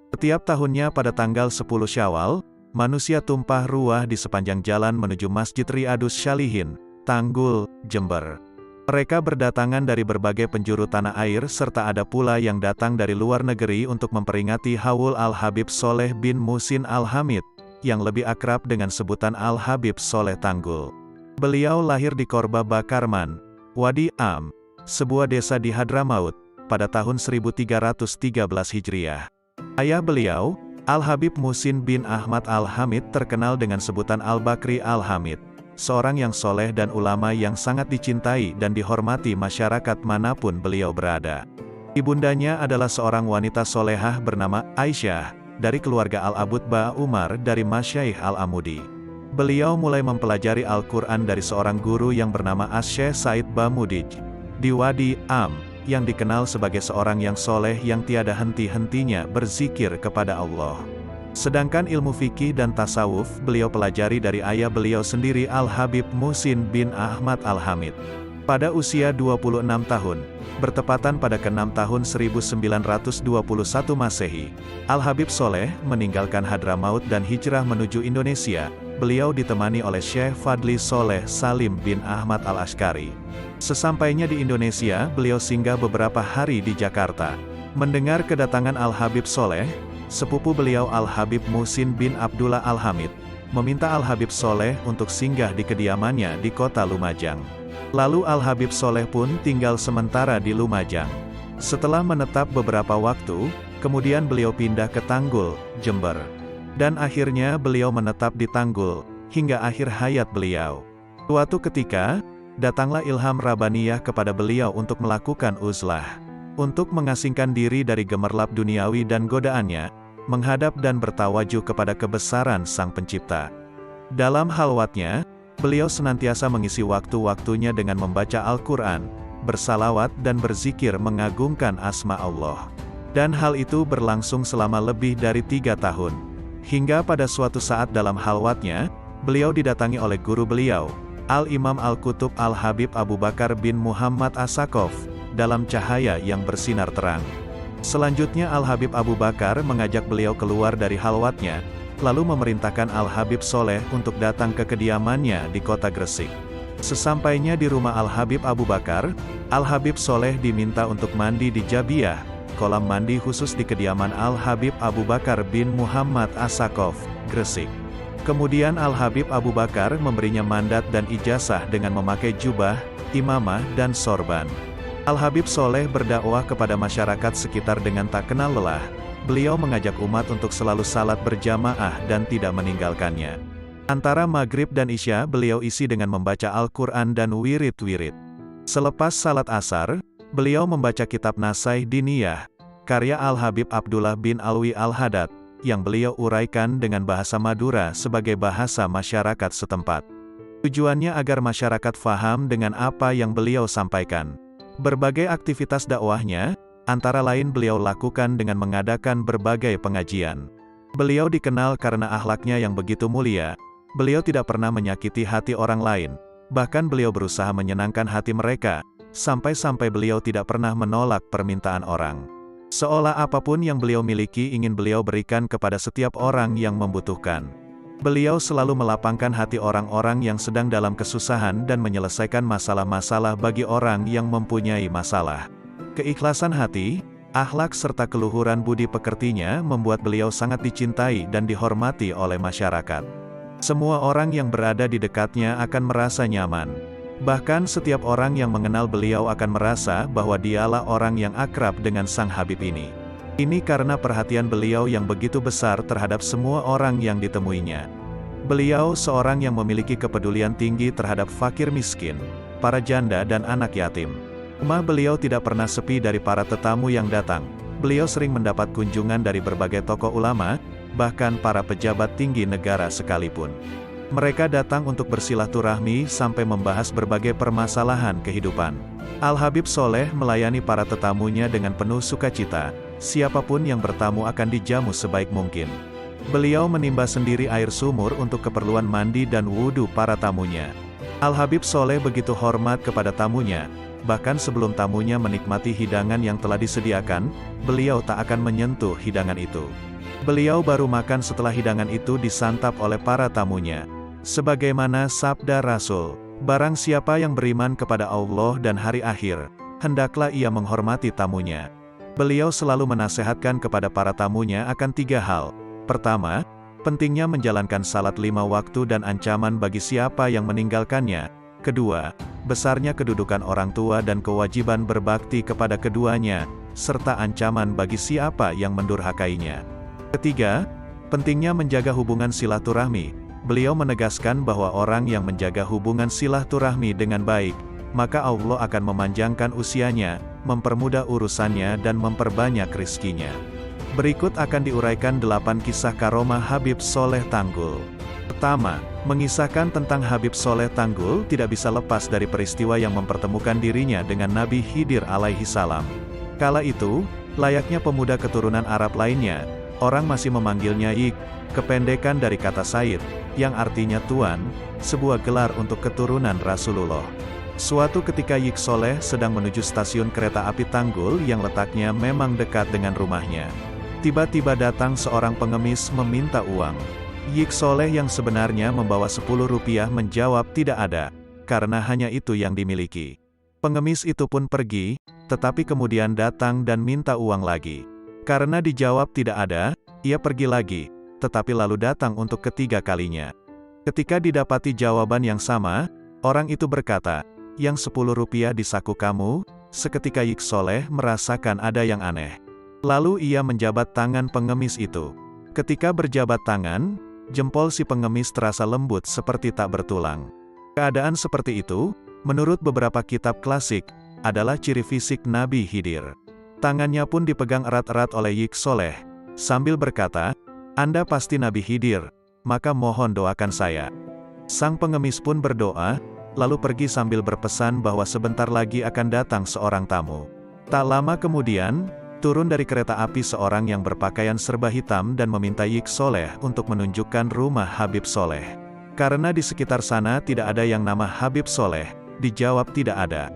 Setiap tahunnya pada tanggal 10 Syawal, manusia tumpah ruah di sepanjang jalan menuju Masjid Riyadus Shalihin, Tanggul, Jember. Mereka berdatangan dari berbagai penjuru tanah air serta ada pula yang datang dari luar negeri untuk memperingati Haul Al-Habib Soleh bin Muhsin Al-Hamid, yang lebih akrab dengan sebutan Al-Habib Soleh Tanggul. Beliau lahir di Korba Bakarman, Wadi Am, sebuah desa di Hadramaut, pada tahun 1313 Hijriah. Ayah beliau, Al-Habib Muhsin bin Ahmad Al-Hamid terkenal dengan sebutan Al-Bakri Al-Hamid, seorang yang soleh dan ulama yang sangat dicintai dan dihormati masyarakat manapun beliau berada. Ibundanya adalah seorang wanita solehah bernama Aisyah, dari keluarga Al-Abud Ba Umar dari Masyaikh Al-Amudi. Beliau mulai mempelajari Al-Quran dari seorang guru yang bernama As-Syekh Said Bamudij, di Wadi Am, yang dikenal sebagai seorang yang soleh yang tiada henti-hentinya berzikir kepada Allah. Sedangkan ilmu fikih dan tasawuf beliau pelajari dari ayah beliau sendiri Al-Habib Muhsin bin Ahmad Al-Hamid. Pada usia 26 tahun, bertepatan pada ke-6 tahun 1921 Masehi, Al-Habib Soleh meninggalkan Hadramaut dan hijrah menuju Indonesia. Beliau ditemani oleh Syekh Fadli Soleh Salim bin Ahmad Al-Ashkari. Sesampainya di Indonesia, beliau singgah beberapa hari di Jakarta. Mendengar kedatangan Al-Habib Soleh, sepupu beliau Al-Habib Muhsin bin Abdullah Al-Hamid, meminta Al-Habib Soleh untuk singgah di kediamannya di kota Lumajang. Lalu Al-Habib Soleh pun tinggal sementara di Lumajang. Setelah menetap beberapa waktu, kemudian beliau pindah ke Tanggul, Jember. Dan akhirnya beliau menetap di Tanggul, hingga akhir hayat beliau. Suatu ketika, datanglah ilham Rabbaniyah kepada beliau untuk melakukan uzlah. Untuk mengasingkan diri dari gemerlap duniawi dan godaannya, menghadap dan bertawajuh kepada kebesaran Sang Pencipta. Dalam halwatnya, beliau senantiasa mengisi waktu-waktunya dengan membaca Al-Quran, bersalawat dan berzikir mengagungkan asma Allah. Dan hal itu berlangsung selama lebih dari 3 tahun. Hingga pada suatu saat dalam halwatnya, beliau didatangi oleh guru beliau, Al-Imam Al-Qutub Al-Habib Abu Bakar bin Muhammad As-Sakof, dalam cahaya yang bersinar terang. Selanjutnya Al-Habib Abu Bakar mengajak beliau keluar dari halwatnya, lalu memerintahkan Al-Habib Soleh untuk datang ke kediamannya di kota Gresik. Sesampainya di rumah Al-Habib Abu Bakar, Al-Habib Soleh diminta untuk mandi di Jabiyah, kolam mandi khusus di kediaman Al-Habib Abu Bakar bin Muhammad As-Sakof, Gresik. Kemudian Al-Habib Abu Bakar memberinya mandat dan ijazah dengan memakai jubah, imamah dan sorban. Al-Habib Soleh berdakwah kepada masyarakat sekitar dengan tak kenal lelah. Beliau mengajak umat untuk selalu salat berjamaah dan tidak meninggalkannya. Antara maghrib dan isya beliau isi dengan membaca Al-Quran dan wirid-wirid. Selepas salat asar, beliau membaca kitab Nasaih Diniyah, karya Al-Habib Abdullah bin Alwi Al-Haddad, yang beliau uraikan dengan bahasa Madura sebagai bahasa masyarakat setempat. Tujuannya agar masyarakat faham dengan apa yang beliau sampaikan. Berbagai aktivitas dakwahnya, antara lain beliau lakukan dengan mengadakan berbagai pengajian. Beliau dikenal karena akhlaknya yang begitu mulia. Beliau tidak pernah menyakiti hati orang lain, bahkan beliau berusaha menyenangkan hati mereka, sampai-sampai beliau tidak pernah menolak permintaan orang. Seolah apapun yang beliau miliki ingin beliau berikan kepada setiap orang yang membutuhkan. Beliau selalu melapangkan hati orang-orang yang sedang dalam kesusahan dan menyelesaikan masalah-masalah bagi orang yang mempunyai masalah. Keikhlasan hati, akhlak serta keluhuran budi pekertinya membuat beliau sangat dicintai dan dihormati oleh masyarakat. Semua orang yang berada di dekatnya akan merasa nyaman. Bahkan setiap orang yang mengenal beliau akan merasa bahwa dialah orang yang akrab dengan Sang Habib ini. Ini karena perhatian beliau yang begitu besar terhadap semua orang yang ditemuinya. Beliau seorang yang memiliki kepedulian tinggi terhadap fakir miskin, para janda dan anak yatim. Rumah beliau tidak pernah sepi dari para tetamu yang datang. Beliau sering mendapat kunjungan dari berbagai tokoh ulama, bahkan para pejabat tinggi negara sekalipun. Mereka datang untuk bersilaturahmi sampai membahas berbagai permasalahan kehidupan. Al-Habib Soleh melayani para tetamunya dengan penuh sukacita. Siapapun yang bertamu akan dijamu sebaik mungkin. Beliau menimba sendiri air sumur untuk keperluan mandi dan wudhu para tamunya. Al-Habib Soleh begitu hormat kepada tamunya, bahkan sebelum tamunya menikmati hidangan yang telah disediakan, beliau tak akan menyentuh hidangan itu. Beliau baru makan setelah hidangan itu disantap oleh para tamunya. Sebagaimana sabda Rasul, barang siapa yang beriman kepada Allah dan hari akhir, hendaklah ia menghormati tamunya. Beliau selalu menasehatkan kepada para tamunya akan 3 hal. Pertama, pentingnya menjalankan salat 5 waktu dan ancaman bagi siapa yang meninggalkannya. Kedua, besarnya kedudukan orang tua dan kewajiban berbakti kepada keduanya, serta ancaman bagi siapa yang mendurhakainya. Ketiga, pentingnya menjaga hubungan silaturahmi. Beliau menegaskan bahwa orang yang menjaga hubungan silaturahmi dengan baik, maka Allah akan memanjangkan usianya, mempermudah urusannya dan memperbanyak rizkinya. Berikut akan diuraikan 8 kisah karomah Habib Soleh Tanggul. Pertama, mengisahkan tentang Habib Soleh Tanggul tidak bisa lepas dari peristiwa yang mempertemukan dirinya dengan Nabi Khidir alaihi salam. Kala itu, layaknya pemuda keturunan Arab lainnya, orang masih memanggilnya Yik, kependekan dari kata Sayyid, yang artinya Tuan, sebuah gelar untuk keturunan Rasulullah. Suatu ketika Yik Soleh sedang menuju stasiun kereta api Tanggul yang letaknya memang dekat dengan rumahnya. Tiba-tiba datang seorang pengemis meminta uang. Yik Soleh yang sebenarnya membawa 10 rupiah menjawab tidak ada, karena hanya itu yang dimiliki. Pengemis itu pun pergi, tetapi kemudian datang dan minta uang lagi. Karena dijawab tidak ada, ia pergi lagi, tetapi lalu datang untuk ketiga kalinya. Ketika didapati jawaban yang sama, orang itu berkata, yang 10 rupiah di saku kamu. Seketika Yik Soleh merasakan ada yang aneh. Lalu ia menjabat tangan pengemis itu. Ketika berjabat tangan, jempol si pengemis terasa lembut seperti tak bertulang. Keadaan seperti itu, menurut beberapa kitab klasik, adalah ciri fisik Nabi Khidir. Tangannya pun dipegang erat-erat oleh Yik Soleh, sambil berkata, Anda pasti Nabi Khidir, maka mohon doakan saya. Sang pengemis pun berdoa, lalu pergi sambil berpesan bahwa sebentar lagi akan datang seorang tamu. Tak lama kemudian, turun dari kereta api seorang yang berpakaian serba hitam dan meminta Yik Soleh untuk menunjukkan rumah Habib Soleh. Karena di sekitar sana tidak ada yang nama Habib Soleh, dijawab tidak ada.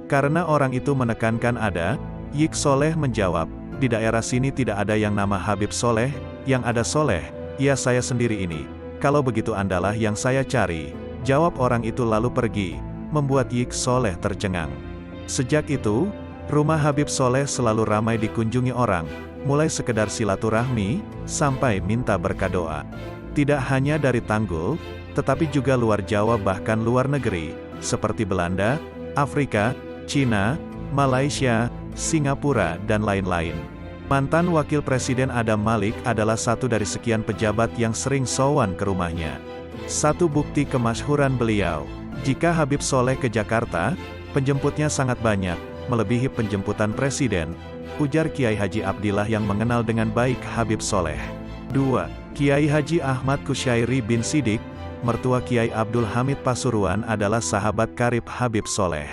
Karena orang itu menekankan ada, Yik Soleh menjawab, di daerah sini tidak ada yang nama Habib Soleh, yang ada Soleh, ya saya sendiri ini. Kalau begitu Andalah yang saya cari. Jawab orang itu lalu pergi, membuat Yik Soleh tercengang. Sejak itu, rumah Habib Soleh selalu ramai dikunjungi orang, mulai sekedar silaturahmi, sampai minta berkah doa. Tidak hanya dari Tanggul, tetapi juga luar Jawa bahkan luar negeri, seperti Belanda, Afrika, Cina, Malaysia, Singapura dan lain-lain. Mantan Wakil Presiden Adam Malik adalah satu dari sekian pejabat yang sering sowan ke rumahnya. Satu bukti kemasyhuran beliau, jika Habib Soleh ke Jakarta, penjemputnya sangat banyak, melebihi penjemputan Presiden, ujar Kiai Haji Abdillah yang mengenal dengan baik Habib Soleh. 2. Kiai Haji Ahmad Kusyairi bin Sidik, mertua Kiai Abdul Hamid Pasuruan adalah sahabat karib Habib Soleh.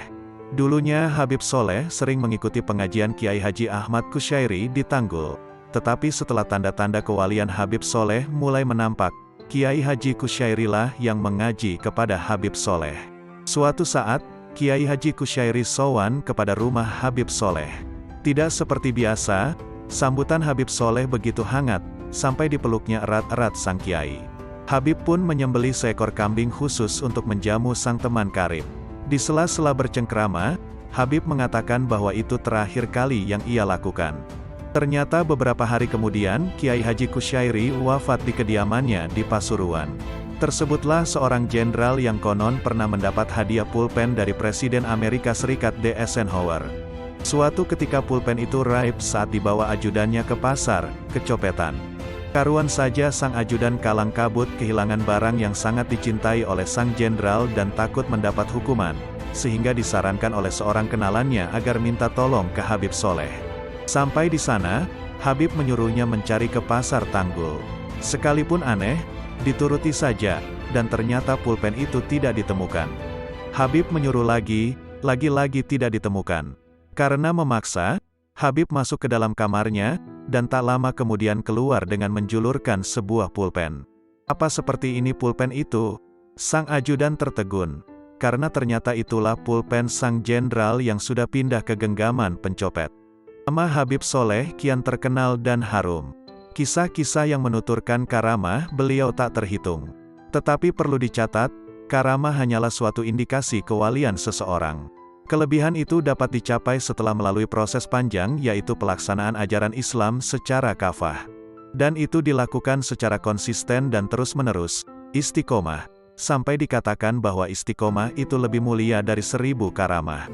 Dulunya Habib Soleh sering mengikuti pengajian Kiai Haji Ahmad Kusyairi di Tanggul. Tetapi setelah tanda-tanda kewalian Habib Soleh mulai menampak, Kiai Haji Kusyairilah yang mengaji kepada Habib Soleh. Suatu saat, Kiai Haji Kusyairi sowan kepada rumah Habib Soleh. Tidak seperti biasa, sambutan Habib Soleh begitu hangat, sampai dipeluknya erat-erat sang Kiai. Habib pun menyembelih seekor kambing khusus untuk menjamu sang teman karib. Di sela-sela bercengkrama, Habib mengatakan bahwa itu terakhir kali yang ia lakukan. Ternyata beberapa hari kemudian, Kiai Haji Kusyairi wafat di kediamannya di Pasuruan. Tersebutlah seorang jenderal yang konon pernah mendapat hadiah pulpen dari Presiden Amerika Serikat D. Eisenhower. Suatu ketika pulpen itu raib saat dibawa ajudannya ke pasar, kecopetan. Karuan saja sang ajudan kalang kabut kehilangan barang yang sangat dicintai oleh sang jenderal dan takut mendapat hukuman, sehingga disarankan oleh seorang kenalannya agar minta tolong ke Habib Soleh. Sampai di sana, Habib menyuruhnya mencari ke pasar Tanggul. Sekalipun aneh, Dituruti saja, dan ternyata pulpen itu tidak ditemukan. Habib menyuruh lagi-lagi tidak ditemukan. Karena memaksa, Habib masuk ke dalam kamarnya, dan tak lama kemudian keluar dengan menjulurkan sebuah pulpen. Apa seperti ini pulpen itu? Sang ajudan tertegun. Karena ternyata itulah pulpen sang jenderal yang sudah pindah ke genggaman pencopet. Nama Habib Soleh kian terkenal dan harum. Kisah-kisah yang menuturkan karamah beliau tak terhitung. Tetapi perlu dicatat, karamah hanyalah suatu indikasi kewalian seseorang. Kelebihan itu dapat dicapai setelah melalui proses panjang yaitu pelaksanaan ajaran Islam secara kafah. Dan itu dilakukan secara konsisten dan terus-menerus, istiqomah. Sampai dikatakan bahwa istiqomah itu lebih mulia dari 1000 karamah.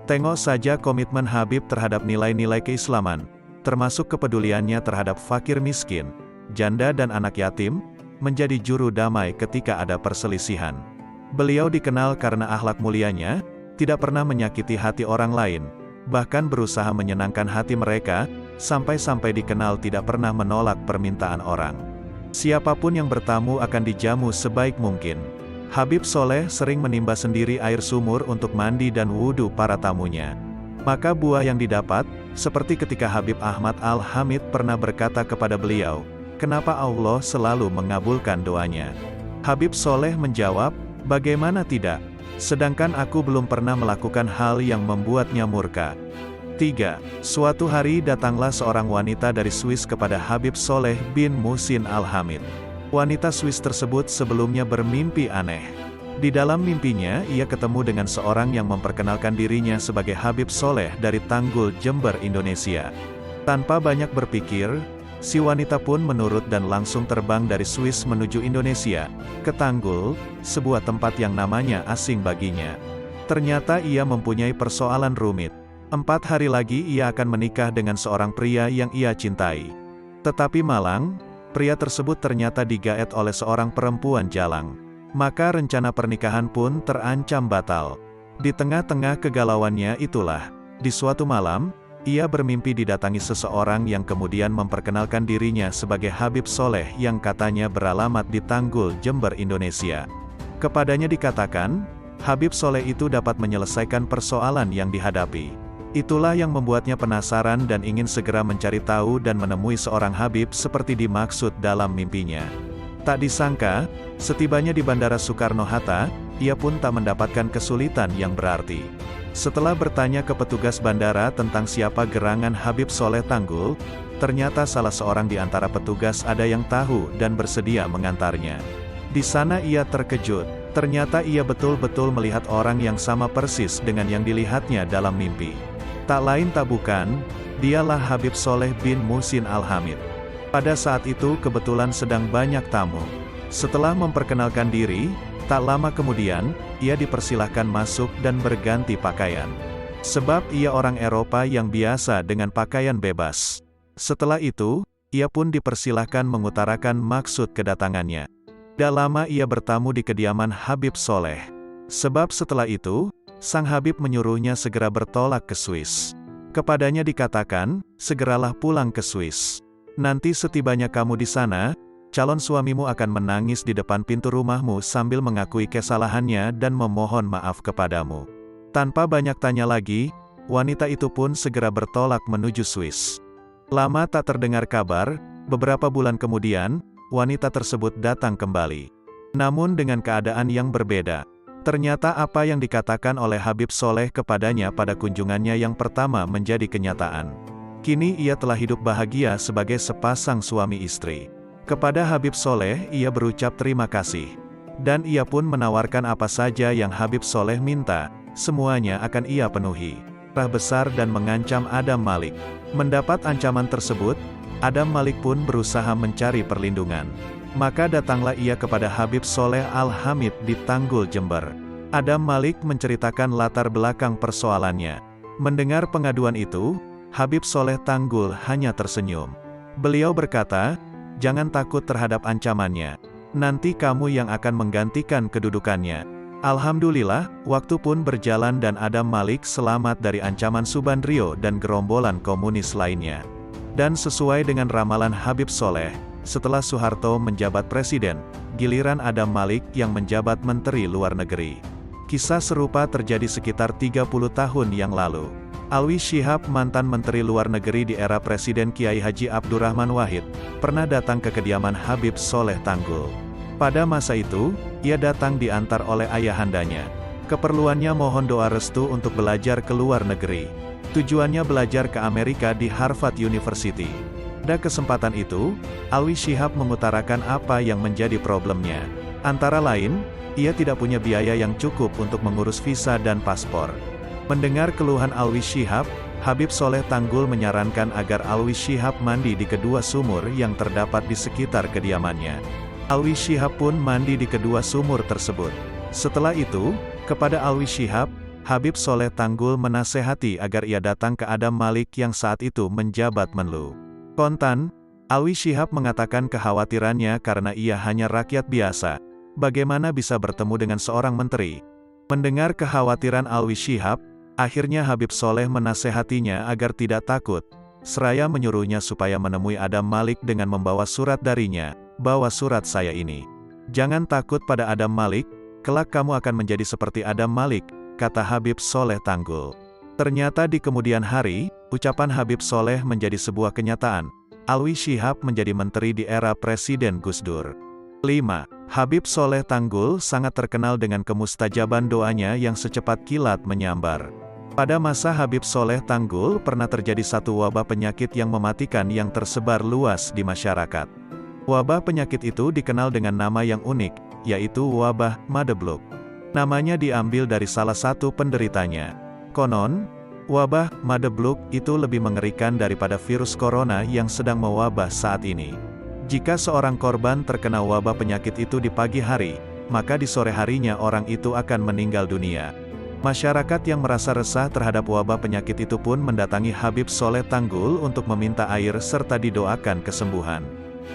Tengok saja komitmen Habib terhadap nilai-nilai keislaman, termasuk kepeduliannya terhadap fakir miskin, janda dan anak yatim, menjadi juru damai ketika ada perselisihan. Beliau dikenal karena akhlak mulianya, tidak pernah menyakiti hati orang lain, bahkan berusaha menyenangkan hati mereka, sampai-sampai dikenal tidak pernah menolak permintaan orang. Siapapun yang bertamu akan dijamu sebaik mungkin. Habib Soleh sering menimba sendiri air sumur untuk mandi dan wudhu para tamunya. Maka buah yang didapat, seperti ketika Habib Ahmad Al-Hamid pernah berkata kepada beliau, "Kenapa Allah selalu mengabulkan doanya?" Habib Soleh menjawab, "Bagaimana tidak? Sedangkan aku belum pernah melakukan hal yang membuatnya murka." 3. Suatu hari datanglah seorang wanita dari Swiss kepada Habib Soleh bin Muhsin Al-Hamid. Wanita Swiss tersebut sebelumnya bermimpi aneh. Di dalam mimpinya ia ketemu dengan seorang yang memperkenalkan dirinya sebagai Habib Soleh dari Tanggul, Jember, Indonesia. Tanpa banyak berpikir, si wanita pun menurut dan langsung terbang dari Swiss menuju Indonesia, ke Tanggul, sebuah tempat yang namanya asing baginya. Ternyata ia mempunyai persoalan rumit. 4 hari lagi ia akan menikah dengan seorang pria yang ia cintai. Tetapi malang, pria tersebut ternyata digaet oleh seorang perempuan jalang. Maka rencana pernikahan pun terancam batal. Di tengah-tengah kegalauannya itulah, di suatu malam, ia bermimpi didatangi seseorang yang kemudian memperkenalkan dirinya sebagai Habib Soleh yang katanya beralamat di Tanggul, Jember, Indonesia. Kepadanya dikatakan, Habib Soleh itu dapat menyelesaikan persoalan yang dihadapi. Itulah yang membuatnya penasaran dan ingin segera mencari tahu dan menemui seorang Habib seperti dimaksud dalam mimpinya. Tak disangka, setibanya di Bandara Soekarno-Hatta, ia pun tak mendapatkan kesulitan yang berarti. Setelah bertanya ke petugas bandara tentang siapa gerangan Habib Soleh Tanggul, ternyata salah seorang di antara petugas ada yang tahu dan bersedia mengantarnya. Di sana ia terkejut, ternyata ia betul-betul melihat orang yang sama persis dengan yang dilihatnya dalam mimpi. Tak lain tak bukan, dialah Habib Soleh bin Muhsin Al-Hamid. Pada saat itu kebetulan sedang banyak tamu. Setelah memperkenalkan diri, tak lama kemudian, ia dipersilahkan masuk dan berganti pakaian. Sebab ia orang Eropa yang biasa dengan pakaian bebas. Setelah itu, ia pun dipersilahkan mengutarakan maksud kedatangannya. Tidak lama ia bertamu di kediaman Habib Soleh. Sebab setelah itu, sang Habib menyuruhnya segera bertolak ke Swiss. Kepadanya dikatakan, segeralah pulang ke Swiss. Nanti setibanya kamu di sana, calon suamimu akan menangis di depan pintu rumahmu sambil mengakui kesalahannya dan memohon maaf kepadamu. Tanpa banyak tanya lagi, wanita itu pun segera bertolak menuju Swiss. Lama tak terdengar kabar, beberapa bulan kemudian, wanita tersebut datang kembali. Namun dengan keadaan yang berbeda. Ternyata apa yang dikatakan oleh Habib Soleh kepadanya pada kunjungannya yang pertama menjadi kenyataan. Kini ia telah hidup bahagia sebagai sepasang suami istri. Kepada Habib Soleh ia berucap terima kasih. Dan ia pun menawarkan apa saja yang Habib Soleh minta, semuanya akan ia penuhi. Marah besar dan mengancam Adam Malik. Mendapat ancaman tersebut, Adam Malik pun berusaha mencari perlindungan. Maka datanglah ia kepada Habib Soleh Al-Hamid di Tanggul, Jember. Adam Malik menceritakan latar belakang persoalannya. Mendengar pengaduan itu, Habib Soleh Tanggul hanya tersenyum. Beliau berkata, "Jangan takut terhadap ancamannya. Nanti kamu yang akan menggantikan kedudukannya." Alhamdulillah, waktu pun berjalan dan Adam Malik selamat dari ancaman Subandrio dan gerombolan komunis lainnya. Dan sesuai dengan ramalan Habib Soleh, setelah Soeharto menjabat presiden, giliran Adam Malik yang menjabat Menteri Luar Negeri. Kisah serupa terjadi sekitar 30 tahun yang lalu. Alwi Shihab, mantan Menteri Luar Negeri di era Presiden Kiai Haji Abdurrahman Wahid, pernah datang ke kediaman Habib Soleh Tanggul. Pada masa itu, ia datang diantar oleh ayahandanya. Keperluannya mohon doa restu untuk belajar ke luar negeri. Tujuannya belajar ke Amerika di Harvard University. Pada kesempatan itu, Alwi Shihab mengutarakan apa yang menjadi problemnya. Antara lain, ia tidak punya biaya yang cukup untuk mengurus visa dan paspor. Mendengar keluhan Alwi Shihab, Habib Soleh Tanggul menyarankan agar Alwi Shihab mandi di kedua sumur yang terdapat di sekitar kediamannya. Alwi Shihab pun mandi di kedua sumur tersebut. Setelah itu, kepada Alwi Shihab, Habib Soleh Tanggul menasehati agar ia datang ke Adam Malik yang saat itu menjabat Menlu. Kontan, Alwi Shihab mengatakan kekhawatirannya karena ia hanya rakyat biasa. Bagaimana bisa bertemu dengan seorang menteri? Mendengar kekhawatiran Alwi Shihab, akhirnya Habib Soleh menasehatinya agar tidak takut. Seraya menyuruhnya supaya menemui Adam Malik dengan membawa surat darinya. Bawa surat saya ini. Jangan takut pada Adam Malik, kelak kamu akan menjadi seperti Adam Malik, kata Habib Soleh Tanggul. Ternyata di kemudian hari, ucapan Habib Soleh menjadi sebuah kenyataan. Alwi Shihab menjadi menteri di era Presiden Gus Dur. 5. Habib Soleh Tanggul sangat terkenal dengan kemustajaban doanya yang secepat kilat menyambar. Pada masa Habib Soleh Tanggul pernah terjadi satu wabah penyakit yang mematikan yang tersebar luas di masyarakat. Wabah penyakit itu dikenal dengan nama yang unik, yaitu wabah Madebluk. Namanya diambil dari salah satu penderitanya. Konon, wabah Madebluk itu lebih mengerikan daripada virus corona yang sedang mewabah saat ini. Jika seorang korban terkena wabah penyakit itu di pagi hari, maka di sore harinya orang itu akan meninggal dunia. Masyarakat yang merasa resah terhadap wabah penyakit itu pun mendatangi Habib Soleh Tanggul untuk meminta air serta didoakan kesembuhan.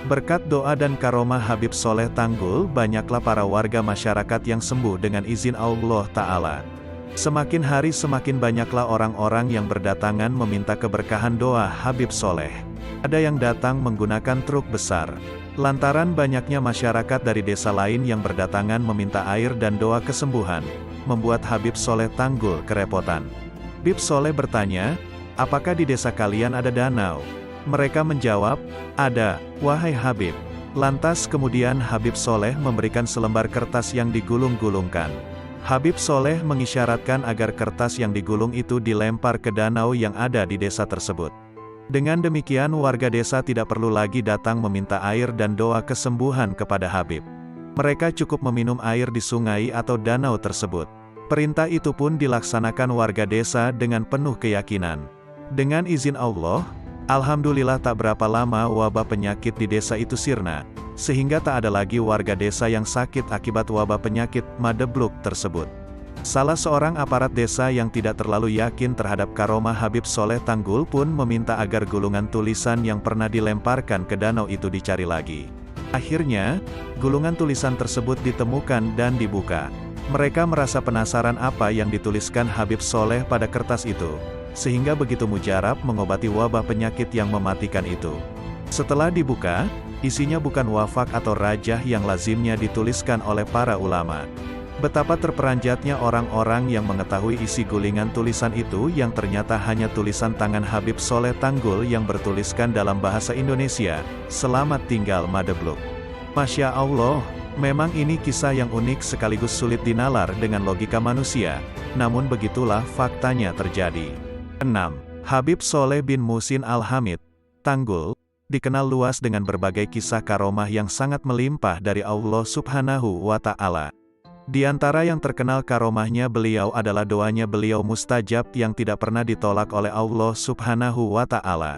Berkat doa dan karomah Habib Soleh Tanggul, banyaklah para warga masyarakat yang sembuh dengan izin Allah Ta'ala. Semakin hari semakin banyaklah orang-orang yang berdatangan meminta keberkahan doa Habib Soleh. Ada yang datang menggunakan truk besar. Lantaran banyaknya masyarakat dari desa lain yang berdatangan meminta air dan doa kesembuhan, membuat Habib Soleh Tanggul kerepotan. Habib Soleh bertanya, apakah di desa kalian ada danau? Mereka menjawab, ada, wahai Habib. Lantas kemudian Habib Soleh memberikan selembar kertas yang digulung-gulungkan. Habib Soleh mengisyaratkan agar kertas yang digulung itu dilempar ke danau yang ada di desa tersebut. Dengan demikian warga desa tidak perlu lagi datang meminta air dan doa kesembuhan kepada Habib. Mereka cukup meminum air di sungai atau danau tersebut. Perintah itu pun dilaksanakan warga desa dengan penuh keyakinan. Dengan izin Allah, alhamdulillah tak berapa lama wabah penyakit di desa itu sirna, sehingga tak ada lagi warga desa yang sakit akibat wabah penyakit Madebluk tersebut. Salah seorang aparat desa yang tidak terlalu yakin terhadap karomah Habib Soleh Tanggul pun meminta agar gulungan tulisan yang pernah dilemparkan ke danau itu dicari lagi. Akhirnya, gulungan tulisan tersebut ditemukan dan dibuka. Mereka merasa penasaran apa yang dituliskan Habib Soleh pada kertas itu, sehingga begitu mujarab mengobati wabah penyakit yang mematikan itu. Setelah dibuka, isinya bukan wafak atau rajah yang lazimnya dituliskan oleh para ulama. Betapa terperanjatnya orang-orang yang mengetahui isi gulingan tulisan itu yang ternyata hanya tulisan tangan Habib Soleh Tanggul yang bertuliskan dalam bahasa Indonesia, "Selamat tinggal Madebluk." Masya Allah, memang ini kisah yang unik sekaligus sulit dinalar dengan logika manusia, namun begitulah faktanya terjadi. 6. Habib Soleh bin Muhsin Al-Hamid, Tanggul, dikenal luas dengan berbagai kisah karomah yang sangat melimpah dari Allah Subhanahu wa Ta'ala. Di antara yang terkenal karomahnya beliau adalah doanya beliau mustajab yang tidak pernah ditolak oleh Allah Subhanahu wa Ta'ala.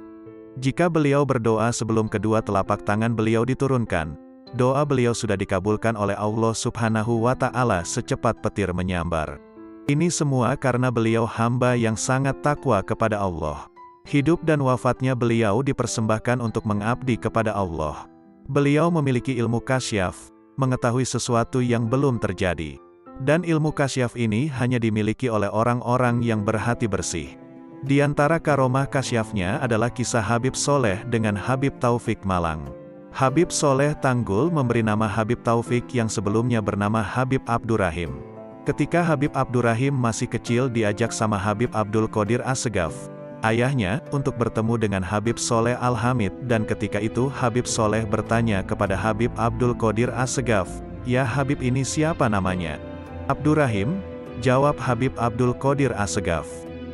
Jika beliau berdoa sebelum kedua telapak tangan beliau diturunkan, doa beliau sudah dikabulkan oleh Allah Subhanahu wa Ta'ala secepat petir menyambar. Ini semua karena beliau hamba yang sangat takwa kepada Allah. Hidup dan wafatnya beliau dipersembahkan untuk mengabdi kepada Allah. Beliau memiliki ilmu kasyaf, mengetahui sesuatu yang belum terjadi. Dan ilmu kasyaf ini hanya dimiliki oleh orang-orang yang berhati bersih. Di antara karomah kasyafnya adalah kisah Habib Soleh dengan Habib Taufik Malang. Habib Soleh Tanggul memberi nama Habib Taufik yang sebelumnya bernama Habib Abdurrahim. Ketika Habib Abdurrahim masih kecil diajak sama Habib Abdul Qadir Assegaf, ayahnya, untuk bertemu dengan Habib Soleh Al-Hamid, dan ketika itu Habib Soleh bertanya kepada Habib Abdul Qadir Assegaf, "Ya Habib, ini siapa namanya?" "Abdurrahim," jawab Habib Abdul Qadir Assegaf.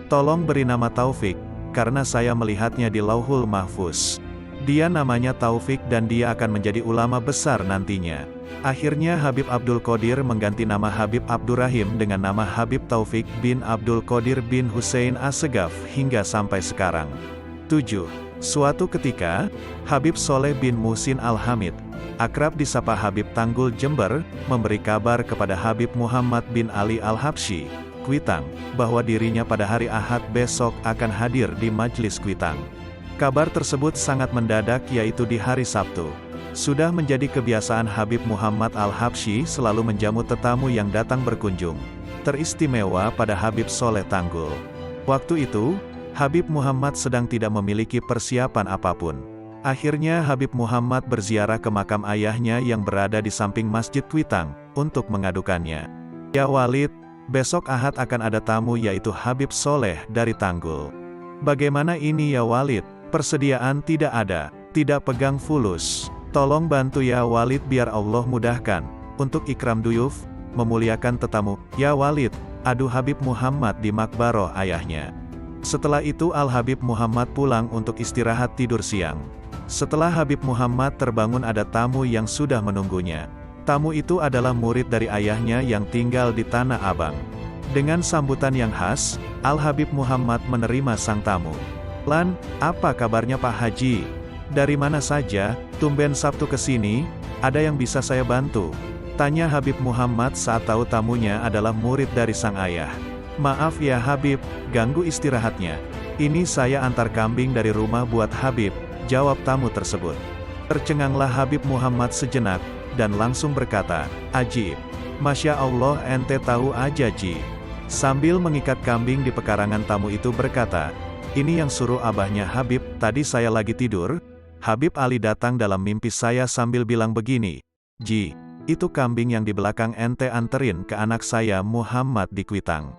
"Tolong beri nama Taufik, karena saya melihatnya di Lauhul Mahfuz. Dia namanya Taufik dan dia akan menjadi ulama besar nantinya." Akhirnya Habib Abdul Qadir mengganti nama Habib Abdurrahim dengan nama Habib Taufik bin Abdul Qadir bin Hussein Assegaf hingga sampai sekarang. 7. Suatu ketika, Habib Soleh bin Muhsin Al-Hamid, akrab disapa Habib Tanggul Jember, memberi kabar kepada Habib Muhammad bin Ali Al-Habsyi, Kuitang, bahwa dirinya pada hari Ahad besok akan hadir di Majlis Kuitang. Kabar tersebut sangat mendadak, yaitu di hari Sabtu. Sudah menjadi kebiasaan Habib Muhammad Al-Habsyi selalu menjamu tetamu yang datang berkunjung, teristimewa pada Habib Soleh Tanggul. Waktu itu, Habib Muhammad sedang tidak memiliki persiapan apapun. Akhirnya Habib Muhammad berziarah ke makam ayahnya yang berada di samping Masjid Kuitang, untuk mengadukannya. "Ya Walid, besok Ahad akan ada tamu yaitu Habib Soleh dari Tanggul. Bagaimana ini ya Walid? Persediaan tidak ada, tidak pegang fulus. Tolong bantu ya Walid biar Allah mudahkan, untuk ikram duyuf, memuliakan tetamu, ya Walid," adu Habib Muhammad di makbaroh ayahnya. Setelah itu Al-Habib Muhammad pulang untuk istirahat tidur siang. Setelah Habib Muhammad terbangun ada tamu yang sudah menunggunya. Tamu itu adalah murid dari ayahnya yang tinggal di Tanah Abang. Dengan sambutan yang khas, Al-Habib Muhammad menerima sang tamu. "Lan, apa kabarnya Pak Haji? Dari mana saja, tumben Sabtu kesini, ada yang bisa saya bantu?" tanya Habib Muhammad saat tahu tamunya adalah murid dari sang ayah. "Maaf ya Habib, ganggu istirahatnya. Ini saya antar kambing dari rumah buat Habib," jawab tamu tersebut. Tercenganglah Habib Muhammad sejenak, dan langsung berkata, "Ajib. Masya Allah ente tahu aja Ji." Sambil mengikat kambing di pekarangan tamu itu berkata, "Ini yang suruh abahnya Habib, tadi saya lagi tidur, Habib Ali datang dalam mimpi saya sambil bilang begini, 'Ji, itu kambing yang di belakang ente anterin ke anak saya Muhammad di Kuitang.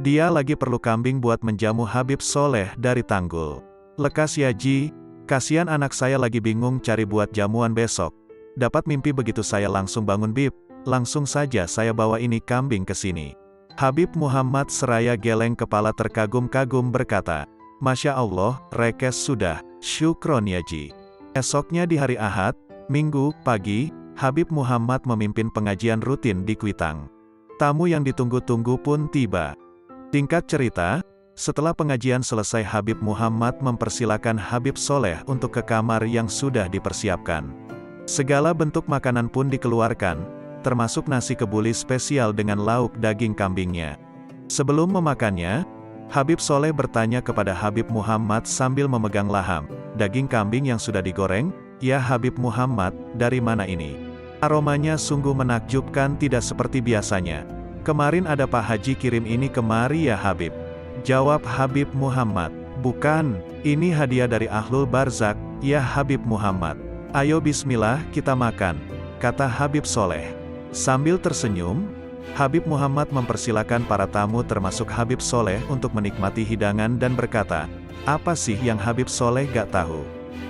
Dia lagi perlu kambing buat menjamu Habib Soleh dari Tanggul. Lekas ya Ji, kasihan anak saya lagi bingung cari buat jamuan besok.' Dapat mimpi begitu saya langsung bangun Bib, langsung saja saya bawa ini kambing ke sini." Habib Muhammad seraya geleng kepala terkagum-kagum berkata, "Masya Allah, rekes sudah, syukron ya Ji." Esoknya di hari Ahad, Minggu, pagi, Habib Muhammad memimpin pengajian rutin di Kuitang. Tamu yang ditunggu-tunggu pun tiba. Singkat cerita, setelah pengajian selesai Habib Muhammad mempersilakan Habib Soleh untuk ke kamar yang sudah dipersiapkan. Segala bentuk makanan pun dikeluarkan, termasuk nasi kebuli spesial dengan lauk daging kambingnya. Sebelum memakannya, Habib Soleh bertanya kepada Habib Muhammad sambil memegang laham, "Daging kambing yang sudah digoreng, ya Habib Muhammad, dari mana ini? Aromanya sungguh menakjubkan, tidak seperti biasanya. Kemarin ada Pak Haji kirim ini kemari ya Habib." Jawab Habib Muhammad, "Bukan, ini hadiah dari Ahlul Barzak, ya Habib Muhammad. Ayo bismillah kita makan," kata Habib Soleh. Sambil tersenyum, Habib Muhammad mempersilakan para tamu termasuk Habib Soleh untuk menikmati hidangan dan berkata, "Apa sih yang Habib Soleh gak tahu?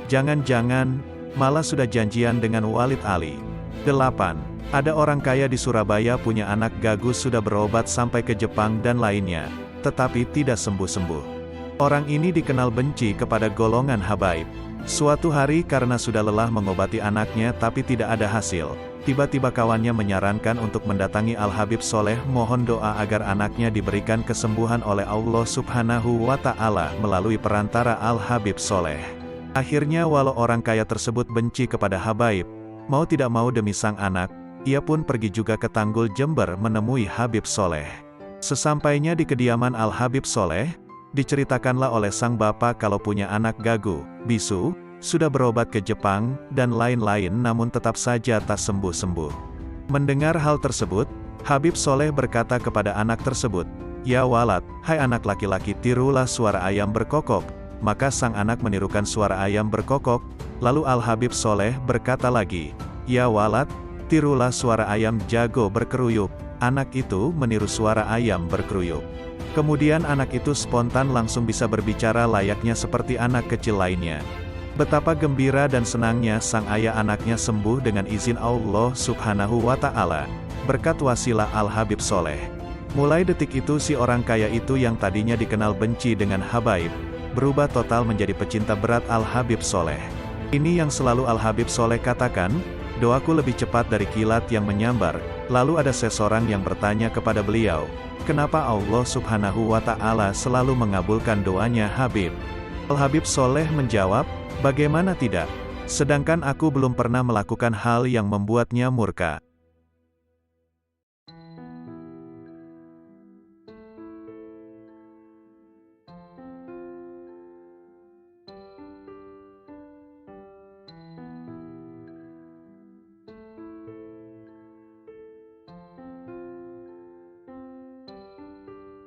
Jangan-jangan, malah sudah janjian dengan Walid Ali." 8. Ada orang kaya di Surabaya punya anak gagus sudah berobat sampai ke Jepang dan lainnya, tetapi tidak sembuh-sembuh. Orang ini dikenal benci kepada golongan habaib. Suatu hari karena sudah lelah mengobati anaknya tapi tidak ada hasil, tiba-tiba kawannya menyarankan untuk mendatangi Al-Habib Soleh mohon doa agar anaknya diberikan kesembuhan oleh Allah Subhanahu wa Ta'ala melalui perantara Al-Habib Soleh. Akhirnya walau orang kaya tersebut benci kepada habaib, mau tidak mau demi sang anak, ia pun pergi juga ke Tanggul Jember menemui Habib Soleh. Sesampainya di kediaman Al-Habib Soleh, diceritakanlah oleh sang bapak kalau punya anak gagu, bisu, sudah berobat ke Jepang, dan lain-lain namun tetap saja tak sembuh-sembuh. Mendengar hal tersebut, Habib Soleh berkata kepada anak tersebut, "Ya Walad, hai anak laki-laki, tirulah suara ayam berkokok, Maka sang anak menirukan suara ayam berkokok, lalu Al-Habib Soleh berkata lagi, "Ya walad, tirulah suara ayam jago berkeruyuk." Anak itu meniru suara ayam berkeruyuk. Kemudian anak itu spontan langsung bisa berbicara layaknya seperti anak kecil lainnya. Betapa gembira dan senangnya sang ayah anaknya sembuh dengan izin Allah Subhanahu wa Ta'ala, berkat wasilah Al-Habib Soleh. Mulai detik itu si orang kaya itu yang tadinya dikenal benci dengan Habaib, berubah total menjadi pecinta berat Al-Habib Soleh. Ini yang selalu Al-Habib Soleh katakan, "Doaku lebih cepat dari kilat yang menyambar." Lalu ada seseorang yang bertanya kepada beliau, kenapa Allah Subhanahu wa Ta'ala selalu mengabulkan doanya Habib? Al-Habib Soleh menjawab, bagaimana tidak? Sedangkan aku belum pernah melakukan hal yang membuatnya murka.